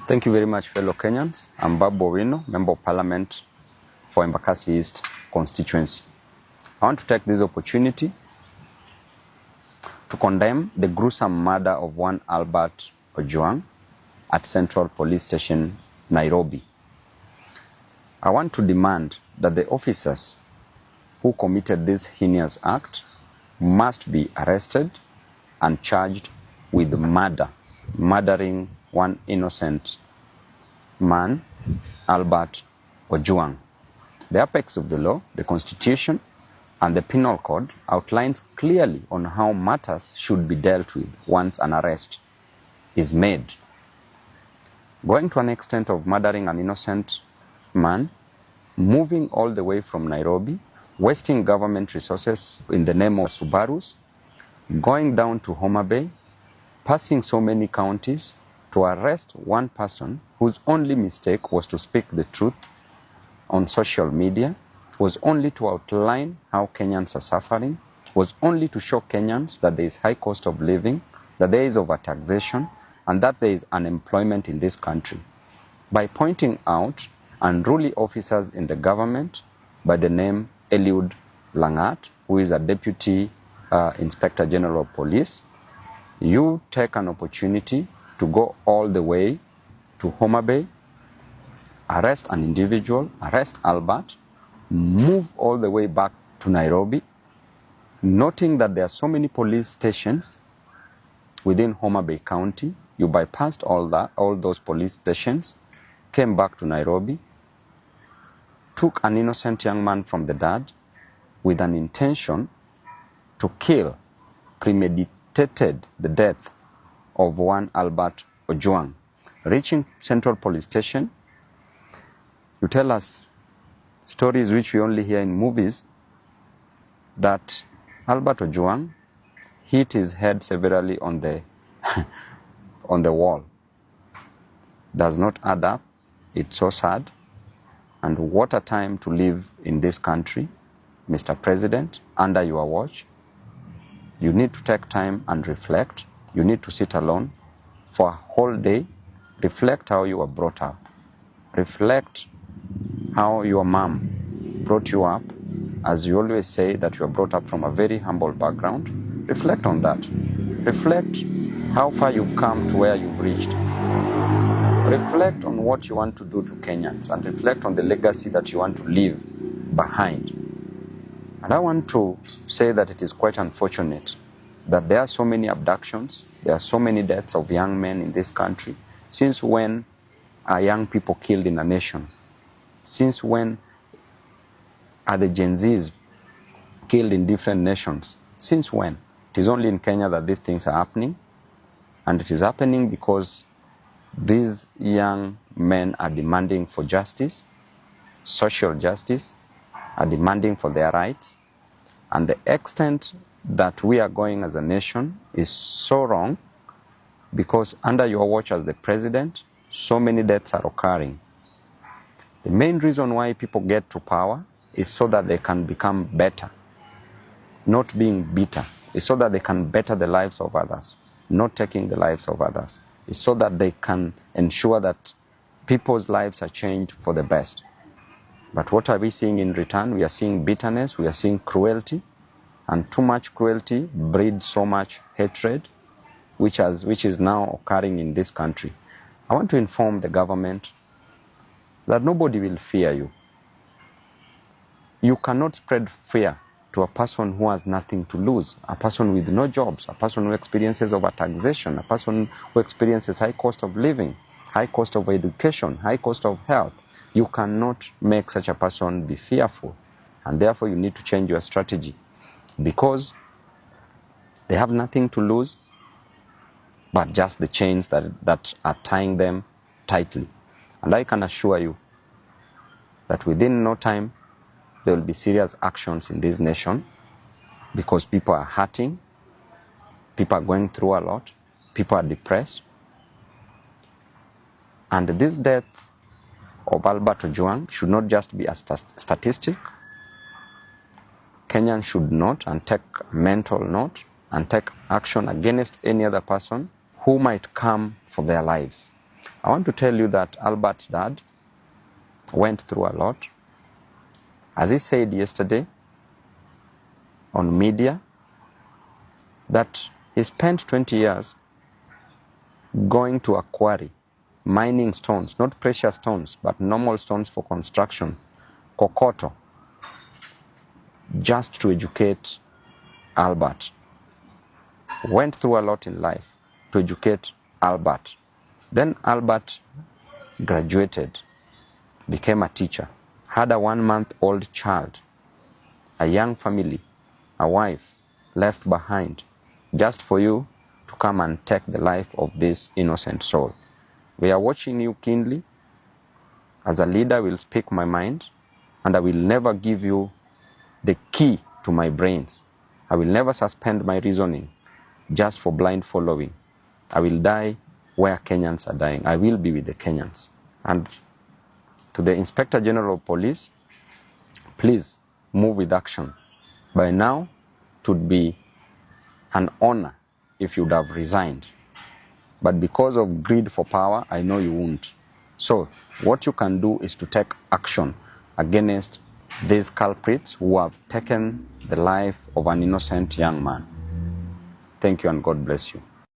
Thank you very much, fellow Kenyans. I'm Babu Owino, Member of Parliament for Embakasi East constituency. I want to take this opportunity to condemn the gruesome murder of one Albert Ojwang at Central Police Station, Nairobi. I want to demand that the officers who committed this heinous act must be arrested and charged with murdering one innocent man, Albert Ojwang. The apex of the law, the Constitution, and the Penal Code outlines clearly on how matters should be dealt with once an arrest is made. Going to an extent of murdering an innocent man, moving all the way from Nairobi, wasting government resources in the name of Subarus, going down to Homa Bay, passing so many counties to arrest one person whose only mistake was to speak the truth on social media, was only to outline how Kenyans are suffering, was only to show Kenyans that there is high cost of living, that there is overtaxation, and that there is unemployment in this country. By pointing out unruly officers in the government by the name Eliud Langat, who is a Deputy Inspector General of Police, you take an opportunity to go all the way to Homa Bay, arrest an individual, arrest Albert, move all the way back to Nairobi, noting that there are so many police stations within Homa Bay County. You bypassed all those police stations, came back to Nairobi, took an innocent young man from the dad with an intention to kill, premeditated the death of one Albert Ojwang. Reaching Central Police Station, you tell us stories which we only hear in movies that Albert Ojwang hit his head severely on the on the wall. Does not add up. It's so sad. And what a time to live in this country, Mr. President, under your watch. You need to take time and reflect. You need to sit alone for a whole day. Reflect how you were brought up. Reflect how your mom brought you up. As you always say that you were brought up from a very humble background. Reflect on that. Reflect how far you've come to where you've reached. Reflect on what you want to do to Kenyans and reflect on the legacy that you want to leave behind. And I want to say that it is quite unfortunate that there are so many abductions, there are so many deaths of young men in this country. Since when are young people killed in a nation? Since when are the Gen Zs killed in different nations? Since when? It is only in Kenya that these things are happening. And it is happening because these young men are demanding for justice, social justice, are demanding for their rights. And the extent that we are going as a nation is so wrong because under your watch as the president, so many deaths are occurring. The main reason why people get to power is so that they can become better, not being bitter. It's so that they can better the lives of others, not taking the lives of others. It's so that they can ensure that people's lives are changed for the best. But what are we seeing in return? We are seeing bitterness, we are seeing cruelty, and too much cruelty breeds so much hatred, which is now occurring in this country. I want to inform the government that nobody will fear you. You cannot spread fear to a person who has nothing to lose, a person with no jobs, a person who experiences overtaxation, a person who experiences high cost of living, high cost of education, high cost of health. You cannot make such a person be fearful. And therefore you need to change your strategy because they have nothing to lose but just the chains that are tying them tightly. And I can assure you that within no time there will be serious actions in this nation because people are hurting, people are going through a lot, people are depressed. And this death of Albert Ojwang should not just be a statistic. Kenyans should note and take mental note and take action against any other person who might come for their lives. I want to tell you that Albert's dad went through a lot. As he said yesterday on media, that he spent 20 years going to a quarry, mining stones, not precious stones, but normal stones for construction, kokoto, just to educate Albert. Went through a lot in life to educate Albert. Then Albert graduated, became a teacher, had a 1-month-old child, a young family, a wife left behind, just for you to come and take the life of this innocent soul. We are watching you keenly. As a leader, I will speak my mind, and I will never give you the key to my brains. I will never suspend my reasoning just for blind following. I will die where Kenyans are dying. I will be with the Kenyans. And to the Inspector General of Police, please move with action. By now, it would be an honor if you would have resigned. But because of greed for power, I know you won't. So what you can do is to take action against these culprits who have taken the life of an innocent young man. Thank you and God bless you.